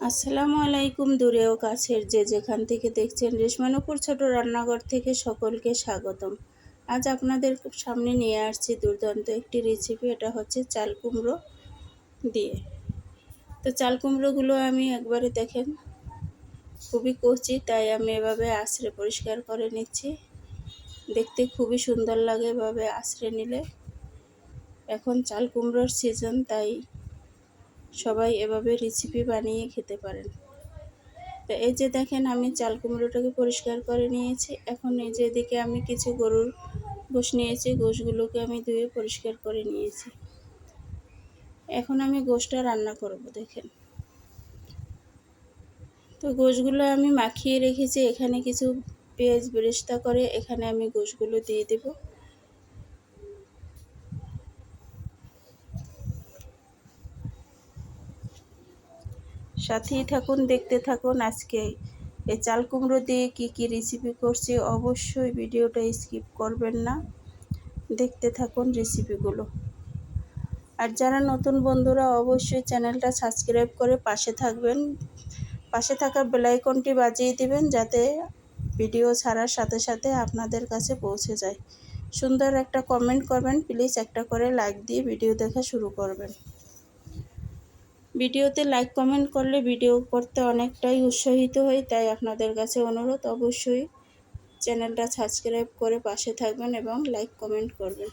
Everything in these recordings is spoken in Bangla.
আসসালামু আলাইকুম। দূরে ও কাছের যে যেখান থেকে দেখছেন, রেশমানুপুর ছোট রান্নাঘর থেকে সকলকে স্বাগতম। আজ আপনাদের সামনে নিয়ে আসছি দুর্দান্ত একটি রেসিপি। এটা হচ্ছে চাল কুমড়ো দিয়ে। তো চাল কুমড়োগুলো আমি একবারে দেখেন খুবই কচি, তাই আমি এভাবে আঁচড়ে পরিষ্কার করে নিচ্ছি। দেখতে খুবই সুন্দর লাগে এভাবে আঁচড়ে নিলে। এখন চাল কুমড়োর সিজন, তাই সবাই এভাবে রেসিপি বানিয়ে খেতে পারেন। তো এই যে দেখেন আমি চাল কুমড়োটাকে পরিষ্কার করে নিয়েছি। এখন এই যে এদিকে আমি কিছু গরুর গোশ নিয়েছি, গোশগুলোকে আমি ধুয়ে পরিষ্কার করে নিয়েছি। এখন আমি গোশটা রান্না করব দেখেন। তো গোশগুলো আমি মাখিয়ে রেখেছি। এখানে কিছু পেঁয়াজ বেরেস্তা করে এখানে আমি গোশগুলো দিয়ে দেব। সাথেই থাকুন, দেখতে থাকুন। আজকে এই চাল কুমড়ো দিয়ে কি রেসিপি করছি, অবশ্যই ভিডিওটা স্কিপ করবেন না, দেখতে থাকুন রেসিপিগুলো। আর যারা নতুন বন্ধুরা অবশ্যই চ্যানেলটা সাবস্ক্রাইব করে পাশে থাকবেন। পাশে থাকা বেল আইকনটি বাজিয়ে দিবেন, যাতে ভিডিও ছাড়ার সাথে সাথে আপনাদের কাছে পৌঁছে যায়। সুন্দর একটা কমেন্ট করবেন, প্লিজ একটা করে লাইক দিয়ে ভিডিও দেখা শুরু করবেন। ভিডিওতে লাইক কমেন্ট করলে ভিডিও করতে অনেকটাই উৎসাহিত হই, তাই আপনাদের কাছে অনুরোধ অবশ্যই চ্যানেলটা সাবস্ক্রাইব করে পাশে থাকবেন এবং লাইক কমেন্ট করবেন।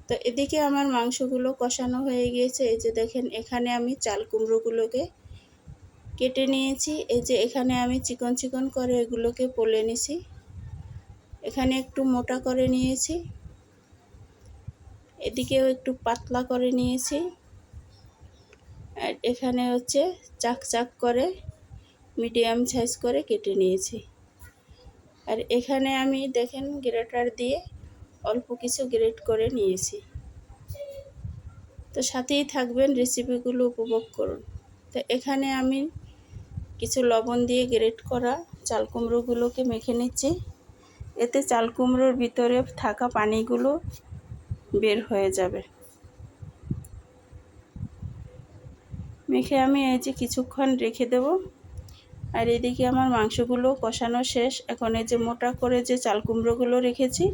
তো এদিকে আমার মাংসগুলো কষানো হয়ে গিয়েছে। এই যে দেখেন এখানে আমি চাল কুমড়োগুলোকে কেটে নিয়েছি। এই যে এখানে আমি চিকন চিকন করে এগুলোকে পলে নিয়েছি। এখানে একটু মোটা করে নিয়েছি, এদিকেও একটু পাতলা করে নিয়েছি, আর এখানে হচ্ছে চাক চাক করে মিডিয়াম সাইজ করে কেটে নিয়েছি। আর এখানে আমি দেখেন গ্রেটার দিয়ে অল্প কিছু গ্রেট করে নিয়েছি। তো সাথেই থাকবেন, রেসিপিগুলো উপভোগ করুন। তো এখানে আমি কিছু লবণ দিয়ে গ্রেট করা চাল কুমড়োগুলোকে মেখে নিচ্ছি। এতে চাল কুমড়োর ভিতরে থাকা পানিগুলো বের হয়ে যাবে। মেখে আমি এই যে কিছুক্ষণ রেখে দেব। আর এদিকে আমার মাংসগুলো কষানো শেষ। এখন এই যে মোটা করে যে চাল কুমড়োগুলো রেখেছি,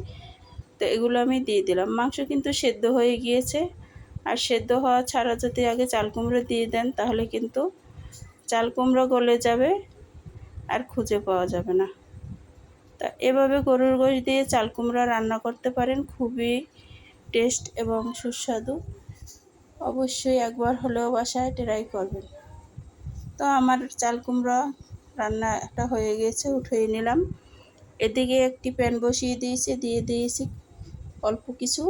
তো এগুলো আমি দিয়ে দিলাম। মাংস কিন্তু সেদ্ধ হয়ে গিয়েছে। আর সেদ্ধ হওয়া ছাড়া যদি আগে চাল কুমড়ো দিয়ে দেন, তাহলে কিন্তু চাল কুমড়ো গলে যাবে আর খুঁজে পাওয়া যাবে না। তা এভাবে গরুর গোশ দিয়ে চাল কুমড়া রান্না করতে পারেন, খুবই টেস্ট এবং সুস্বাদু। অবশ্যই একবার হলেও বাসায় ট্রাই করবেন। তো আমার চাল কুমড়া রান্নাটা হয়ে গেছে, উঠিয়ে নিলাম। এদিকে একটি প্যান বসিয়ে দিয়ে দিয়েছি অল্প কিছু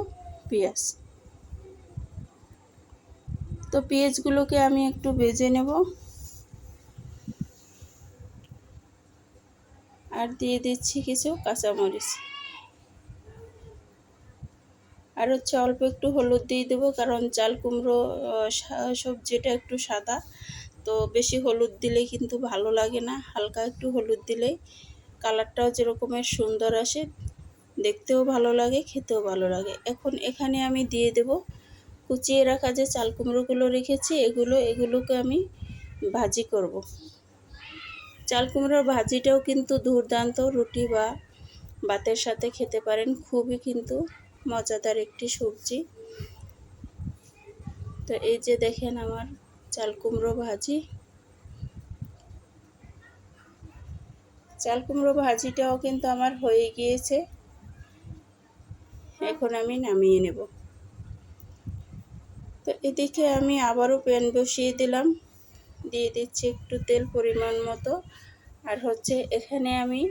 পেঁয়াজ। তো পেঁয়াজগুলোকে আমি একটু ভেজে নেব। আর দিয়ে দিচ্ছি কিছু কাঁচামরিচ। আর হচ্ছে অল্প একটু হলুদ দিয়ে দেবো, কারণ চাল কুমড়ো সবজিটা একটু সাদা, তো বেশি হলুদ দিলেই কিন্তু ভালো লাগে না। হালকা একটু হলুদ দিলেই কালারটাও যেরকমের সুন্দর আসে, দেখতেও ভালো লাগে, খেতেও ভালো লাগে। এখন এখানে আমি দিয়ে দেব কুচিয়ে রাখা যে চাল কুমড়োগুলো রেখেছি, এগুলোকে আমি ভাজি করব। চাল কুমড়োর ভাজিটাও কিন্তু দুর্দান্ত, রুটি বা ভাতের সাথে খেতে পারেন। খুবই কিন্তু মজাদার একটি সবজি। তো এই যে দেখেন আমার চাল কুমড়ো ভাজি। চাল কুমড়ো ভাজিটাও কিন্তু আমার হয়ে গিয়েছে। এখন আমি নামিয়ে নেব। তো এদিকে আমি আবারও প্যান বসিয়ে দিলাম, দিয়ে দিচ্ছি একটু তেল পরিমাণ মতো। আর হচ্ছে এখানে আমি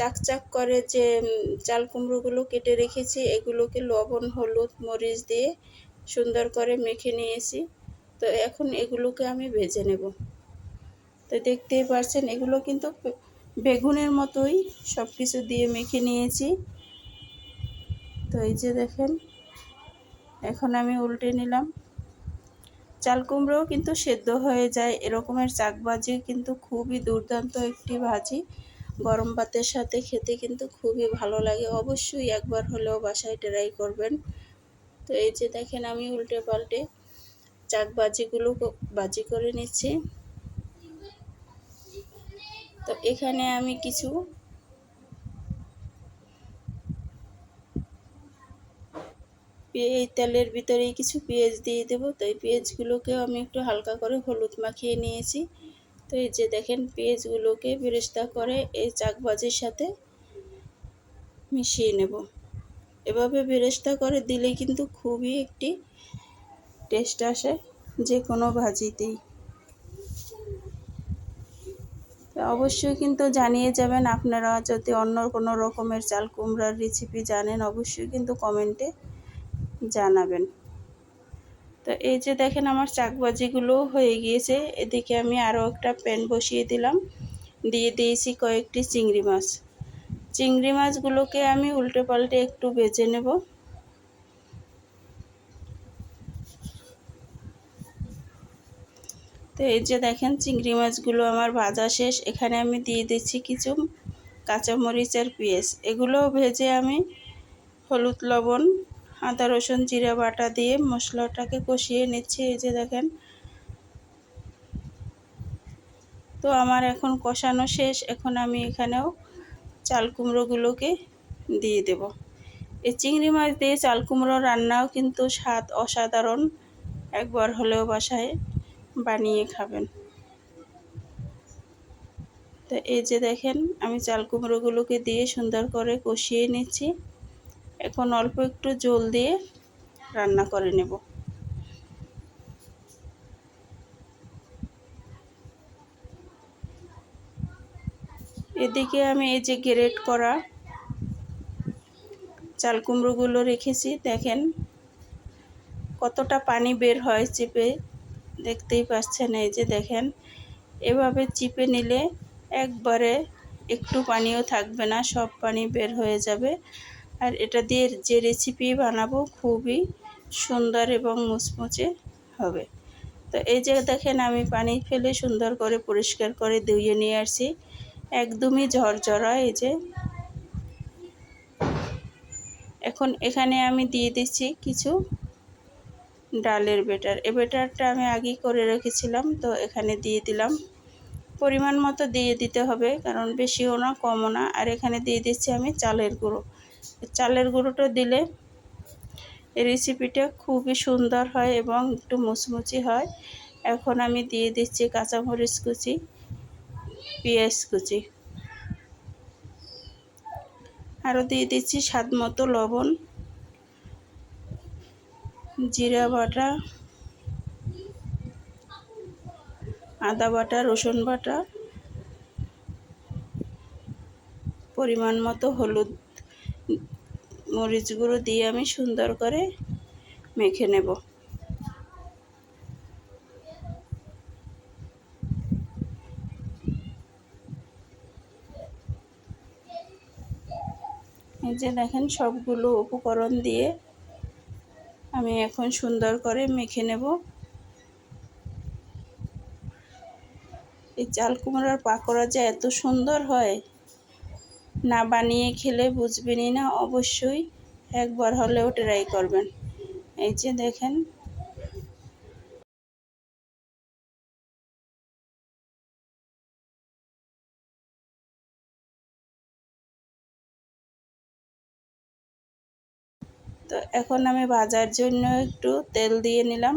চাক চাক করে যে চাল কুমড়োগুলো কেটে রেখেছি, এগুলোকে লবণ হলুদ মরিচ দিয়ে সুন্দর করে মেখে নিয়েছি। তো এখন এগুলোকে আমি ভেজে নেব। তো দেখতেই পাচ্ছেন এগুলো কিন্তু বেগুনের মতোই সব কিছু দিয়ে মেখে নিয়েছি। তো এই যে দেখেন এখন আমি উল্টে নিলাম। চাল কুমড়োও কিন্তু সেদ্ধ হয়ে যায়। এরকমের চাক ভাজি কিন্তু খুবই দুর্দান্ত একটি ভাজি, গরম ভাতের সাথে খেতে কিন্তু খুবই ভালো লাগে। অবশ্যই একবার হলেও বাসায় ট্রাই করবেন। তো এই যে দেখেন আমি উল্টে পাল্টে চাক ভাজিগুলো ভাজি করে নিচ্ছি। তো এখানে আমি কিছু এই তেলের ভিতরেই কিছু পেঁয়াজ দিয়ে দেবো। তো এই পেঁয়াজগুলোকেও আমি একটু হালকা করে হলুদ মাখিয়ে নিয়েছি। তো এই যে দেখেন পেঁয়াজগুলোকে বেরেস্তা করে এই চাকবাজির সাথে মিশিয়ে নেব। এভাবে বেরেস্তা করে দিলে কিন্তু খুবই একটি টেস্ট আসে যে কোনো ভাজিতেই। অবশ্যই কিন্তু জানিয়ে যাবেন আপনারা যদি অন্য কোনো রকমের চাল কুমড়ার রেসিপি জানেন, অবশ্যই কিন্তু কমেন্টে জানাবেন। তো এই যে দেখেন আমার চাকবাজিগুলো হয়ে গিয়েছে। এদিকে আমি আরও একটা প্যান বসিয়ে দিলাম, দিয়ে দিয়েছি কয়েকটি চিংড়ি মাছ। চিংড়ি মাছগুলোকে আমি উল্টে পাল্টে একটু ভেজে নেব। তো এই যে দেখেন চিংড়ি মাছগুলো আমার ভাজা শেষ। এখানে আমি দিয়ে দিচ্ছি কিছু কাঁচামরিচ আর পেঁয়াজ। এগুলোও ভেজে আমি হলুদ লবণ আদা রসুন জিরা বাটা দিয়ে মশলাটাকে কষিয়ে নিচ্ছি। এই যে দেখেন, তো আমার এখন কষানো শেষ। এখন আমি এখানেও চাল কুমড়োগুলোকে দিয়ে দেব। এই চিংড়ি মাছ দিয়ে চাল কুমড়ো রান্নাও কিন্তু স্বাদ অসাধারণ। একবার হলেও বাসায় বানিয়ে খাবেন। তো এই যে দেখেন আমি চাল কুমড়োগুলোকে দিয়ে সুন্দর করে কষিয়ে নিচ্ছি। এখন অল্প একটু জল দিয়ে রান্না করে নেব। এদিকে আমি এই যে গ্রেট করা চাল কুমড়োগুলো রেখেছি, দেখেন কতটা পানি বের হয় চিপে, দেখতেই পাচ্ছেন। এই যে দেখেন এভাবে চিপে নিলে একবারে একটু পানিও থাকবে না, সব পানি বের হয়ে যাবে। আর এটা দিয়ে যে রেসিপি বানাবো খুবই সুন্দর এবং মুচমুচে হবে। তো এই যে দেখেন আমি পানি ফেলে সুন্দর করে পরিষ্কার করে ধুয়ে নিয়ে আসছি, একদমই ঝরঝরা। এই যে এখন এখানে আমি দিয়ে দিচ্ছি কিছু ডালের ব্যাটার। এই ব্যাটারটা আমি আগেই করে রেখেছিলাম, তো এখানে দিয়ে দিলাম। পরিমাণ মতো দিয়ে দিতে হবে, কারণ বেশিও না কমও না। আর এখানে দিয়ে দিচ্ছি আমি চালের গুঁড়ো। চালের গুঁড়োটা দিলে এই রেসিপিটা খুবই সুন্দর হয় এবং একটু মুচমুচি হয়। এখন আমি দিয়ে দিচ্ছি কাঁচামরিচ কুচি, পেঁয়াজ কুচি, আরও দিয়ে দিচ্ছি স্বাদ মতো লবণ, জিরা বাটা, আদা বাটা, রসুন বাটা, পরিমাণ মতো হলুদ, মরিচ গুঁড়ো দিয়ে আমি সুন্দর করে মেখে নেব। এই যে দেখেন সবগুলো উপকরণ দিয়ে আমি এখন সুন্দর করে মেখে নেব। এই চাল কুমড়ার পাকোড়া যে এত সুন্দর হয়, না বানিয়ে খেলে বুঝবেনই না। অবশ্যই একবার হলেও ট্রাই করবেন। এই যে দেখেন তো এখন আমি ভাজার জন্য একটু তেল দিয়ে নিলাম।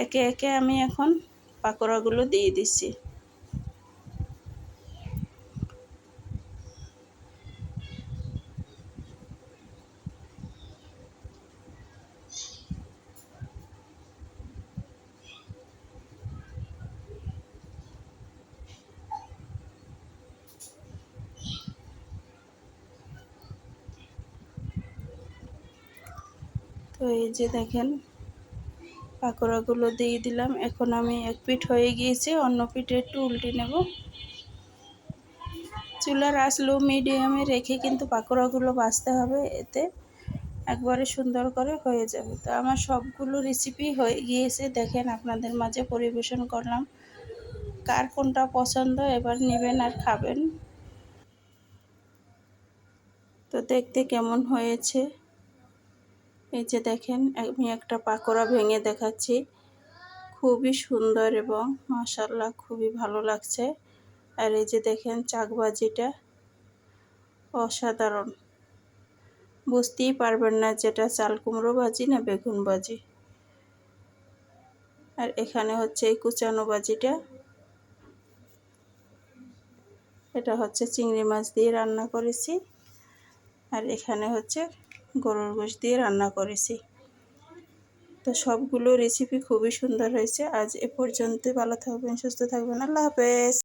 একে একে আমি এখন পাকোড়াগুলো দিয়ে দিচ্ছি। তো এই যে দেখেন পাকোড়াগুলো দিয়ে দিলাম। এখন আমি এক পিঠ হয়ে গিয়েছে, অন্য পিঠে একটু উল্টে নেব। চুলার আঁচ লো মিডিয়ামে রেখে কিন্তু পাকোড়াগুলো ভাজতে হবে, এতে একবারে সুন্দর করে হয়ে যাবে। তো আমার সবগুলো রেসিপি হয়ে গিয়েছে, দেখেন আপনাদের মাঝে পরিবেশন করলাম। কার কোনটা পছন্দ এবার নেবেন আর খাবেন। তো দেখতে কেমন হয়েছে এই যে দেখেন আমি একটা পাকোড়া ভেঙে দেখাচ্ছি, খুবই সুন্দর এবং মাশাআল্লাহ খুবই ভালো লাগছে। আর এই যে দেখেন চাকবাজিটা অসাধারণ, বুঝতেই পারবেন না যেটা চাল কুমড়ো ভাজি না বেগুন ভাজি। আর এখানে হচ্ছে এই কুচানো ভাজিটা, এটা হচ্ছে চিংড়ি মাছ দিয়ে রান্না করেছি। আর এখানে হচ্ছে গরুর গোশত দিয়ে রান্না করেছি। তো সবগুলো রেসিপি খুবই সুন্দর হয়েছে। আজ এ পর্যন্ত, ভালো থাকবেন, সুস্থ থাকবেন, আল্লাহ হাফেজ।